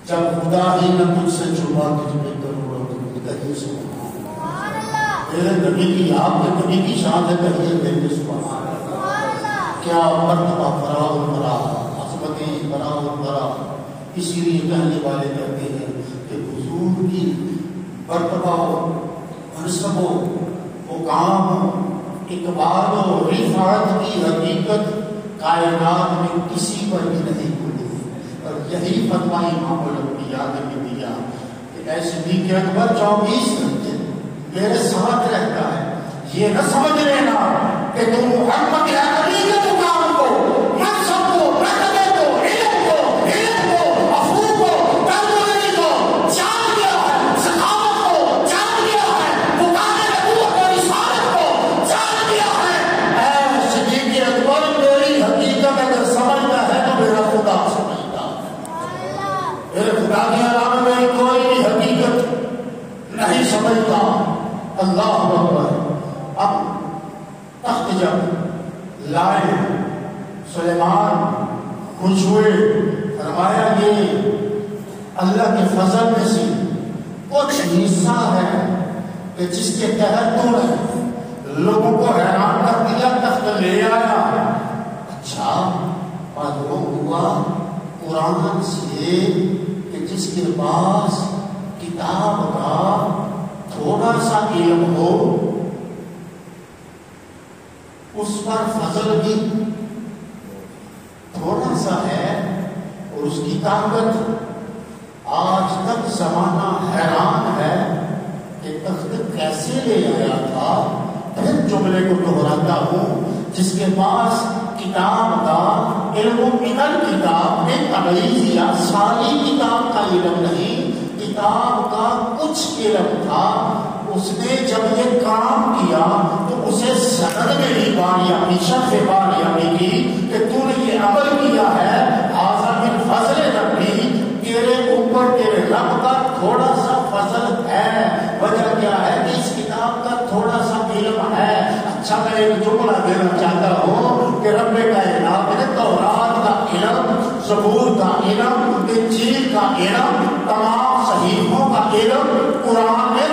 جب خدا ہی نہ تجھ سے چھپا تجھ پہ ضرورت کہیے سبحان اللہ. میرے نبی کی آپ کے نبی کی شان ہے کہیے میرے سبحان اللہ. کیا مرتبہ فراغ برا عظمتیں فراغ برا. اسی لیے کہنے والے کہتے ہیں کہ حضور کی مرتبہ منصب و مقام اقبال و رفعت کی حقیقت کائنات میں کسی پر بھی نہیں کھلی. اور یہی فتویٰ امام الانبیاء نے بھی دیا کہ اے صدیق اکبر 24 گھنٹے میرے ساتھ رہتا ہے. یہ نہ سمجھ لینا کہ تم محمد عربی کے مقام کو منصب کو مرتبے کو علم کو افوق کو تربیت کو جان لیا ہے, سخاوت کو جان لیا ہے, مقام نبوت اور رسالت کو جان لیا ہے. اے صدیق اکبر میری حقیقت اگر سمجھنا ہے تو میرا خدا سمجھتا ہے. میرے خدا کے علاوہ میری کوئی بھی حقیقت نہیں سمجھتا. اللہ اکبر. اب تخت جب لائے سلیمان خوش ہوئے, فرمایا یہ اللہ کے فضل میں سے کچھ حصہ ہے کہ جس کے تحت تو نے لوگوں کو حیران کر دیا, تخت لے آیا. اچھا معلوم ہوا قرآن سے کہ جس کے پاس کتاب کا تھوڑا سا علم ہو اس پر فضل بھی تھوڑا سا ہے, اور اس کی طاقت آج تک زمانہ حیران ہے کہ تخت کیسے لے آیا تھا. پھر جملے کو دہراتا ہوں, جس کے پاس کتاب کا علم و فکر کتاب میں تمیز یا ساری کتاب کا علم نہیں, کتاب کا کچھ علم تھا. اس نے جب یہ کام کیا تو اسے سند میں بھی باریاں شرف باریاں ملی کہ تو نے یہ عمل کیا ہے. آزا من فضل ربی, تیرے اوپر تیرے رب کا تھوڑا سا فضل ہے. وجہ کیا ہے کہ اس کتاب کا تھوڑا سا علم ہے. اچھا میں ایک جملہ دینا چاہتا ہوں کہ رب کائنات نے تورات کا علم, زبور کا علم, انجیل کا علم, تمام صحیفوں کا علم قرآن میں